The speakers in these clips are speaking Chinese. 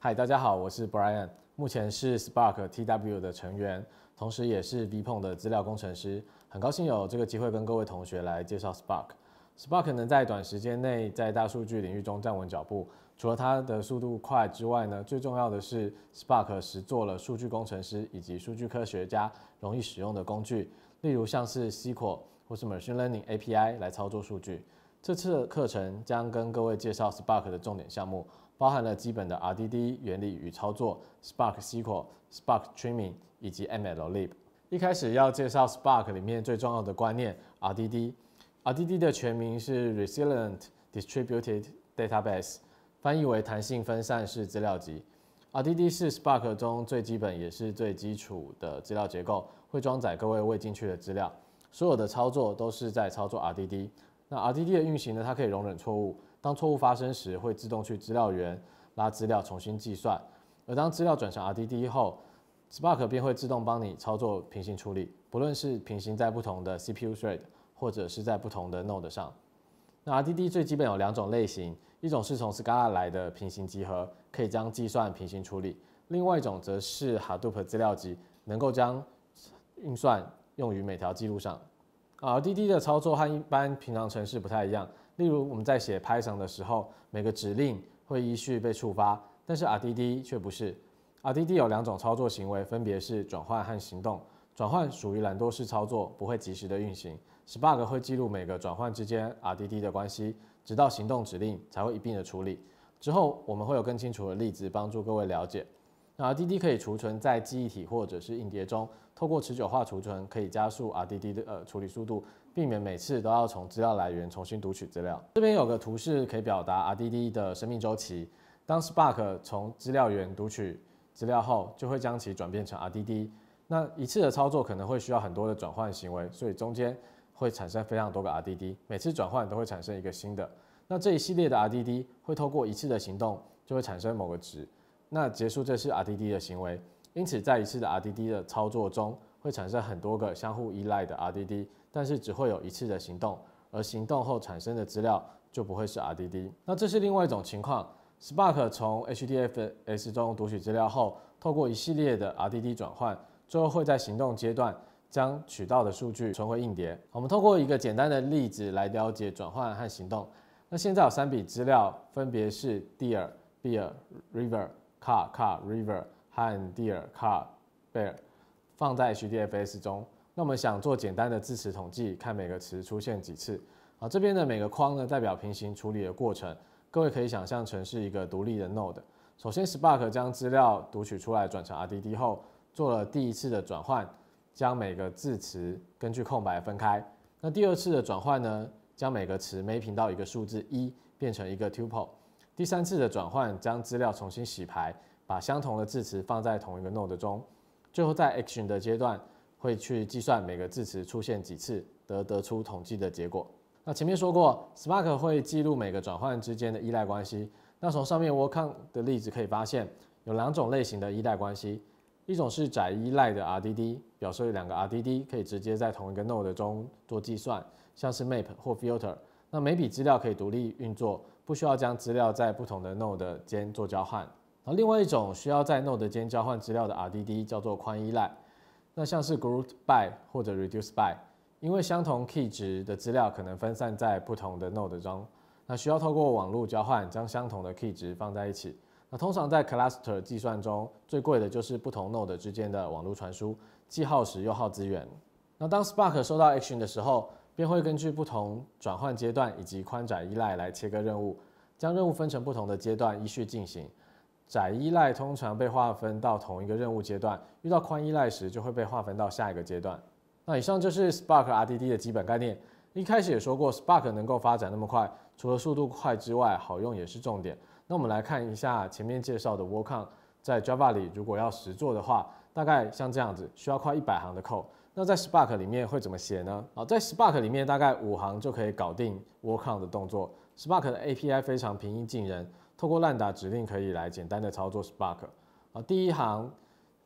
嗨，大家好，我是 Brian， 目前是 Spark TW 的成员，同时也是 VPON 的资料工程师。很高兴有这个机会跟各位同学来介绍 Spark。Spark 能在短时间内在大数据领域中站稳脚步，除了它的速度快之外呢，最重要的是 Spark 实作了数据工程师以及数据科学家容易使用的工具，例如像是 SQL 或是 Machine Learning API 来操作数据。这次的课程将跟各位介绍 Spark 的重点项目。包含了基本的 RDD 原理与操作、Spark SQL、Spark Streaming 以及 MLlib。一开始要介绍 Spark 里面最重要的观念 RDD。RDD 的全名是 Resilient Distributed Database， 翻译为弹性分散式资料集。RDD 是 Spark 中最基本也是最基础的资料结构，会装载各位喂进去的资料，所有的操作都是在操作 RDD。那 RDD 的运行呢，它可以容忍错误。当错误发生时，会自动去资料源拉资料重新计算，而当资料转成 RDD 后 ，Spark 便会自动帮你操作平行处理，不论是平行在不同的 CPU thread， 或者是在不同的 node 上。那 RDD 最基本有两种类型，一种是从 Scala 来的平行集合，可以将计算平行处理；另外一种则是 Hadoop 资料集，能够将运算用于每条记录上。RDD 的操作和一般平常程式不太一样。例如我们在写 Python 的时候，每个指令会依序被触发，但是 RDD 却不是。RDD 有两种操作行为，分别是转换和行动。转换属于懒惰式操作，不会及时的运行。Spark 会记录每个转换之间 RDD 的关系，直到行动指令才会一并的处理。之后我们会有更清楚的例子帮助各位了解。那 RDD 可以储存在记忆体或者是硬碟中，透过持久化储存可以加速 RDD 的处理速度，避免每次都要从资料来源重新读取资料。这边有个图示可以表达 RDD 的生命周期。当 Spark 从资料源读取资料后，就会将其转变成 RDD。那一次的操作可能会需要很多的转换行为，所以中间会产生非常多个 RDD， 每次转换都会产生一个新的。那这一系列的 RDD 会透过一次的行动就会产生某个值。那结束这次 RDD 的行为，因此在一次的 RDD 的操作中，会产生很多个相互依赖的 RDD， 但是只会有一次的行动，而行动后产生的资料就不会是 RDD。那这是另外一种情况 ，Spark 从 HDFS 中读取资料后，透过一系列的 RDD 转换，最后会在行动阶段将取到的数据存回硬碟。我们透过一个简单的例子来了解转换和行动。那现在有3笔资料，分别是 dear、bear、river、car、river 和 dear、car、bear 放在 HDFS 中。那我们想做简单的字词统计，看每个词出现几次。这边的每个框呢代表平行处理的过程，各位可以想象成是一个独立的 node。首先 Spark 将资料读取出来转成 RDD 后，做了第一次的转换，将每个字词根据空白分开。那第二次的转换呢，将每个词 mapping 到一个数字1，变成一个 tuple。第3次的转换将资料重新洗牌，把相同的字词放在同一个 node 中。最后在 action 的阶段会去计算每个字词出现几次，得出统计的结果。那前面说过 ，Spark 会记录每个转换之间的依赖关系。那从上面 Workcount 的例子可以发现，有2种类型的依赖关系。一种是窄依赖的 RDD， 表示2个 RDD 可以直接在同一个 node 中做计算，像是 map 或 filter。那每笔资料可以独立运作，不需要将资料在不同的 node 间做交换。另外一种需要在 node 间交换资料的 RDD 叫做宽依赖。那像是 group by 或者 reduce by， 因为相同 key 值的资料可能分散在不同的 node 中，那需要透过网络交换将相同的 key 值放在一起。那通常在 cluster 计算中，最贵的就是不同 node 之间的网络传输，既耗时又耗资源。那当 Spark 收到 action 的时候，便会根据不同转换阶段以及宽窄依赖来切割任务，将任务分成不同的阶段依序进行。窄依赖通常被划分到同一个任务阶段，遇到宽依赖时就会被划分到下一个阶段。那以上就是 Spark RDD 的基本概念。一开始也说过 ，Spark 能够发展那么快，除了速度快之外，好用也是重点。那我们来看一下前面介绍的 Workcount， 在 Java 里如果要实作的话，大概像这样子，需要快100行的 code。那在 Spark 里面会怎么写呢？在 Spark 里面大概5行就可以搞定 Workcount 的动作。Spark 的 API 非常平易近人，透过lambda指令可以来简单的操作 Spark。第一行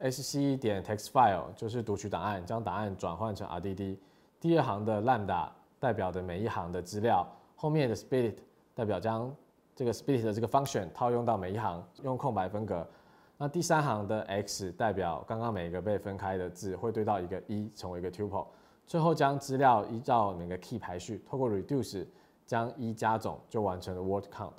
sc.textfile 就是读取档案，将档案转换成 RDD。第2行的lambda代表的每一行的资料，后面的 split 代表将这个 split 的这个 function 套用到每一行，用空白分隔。那第3行的 x 代表刚刚每个被分开的字会对到一个一，成为一个 tuple。最后将资料依照每个 key 排序，透过 reduce 将一加总，就完成了 word count。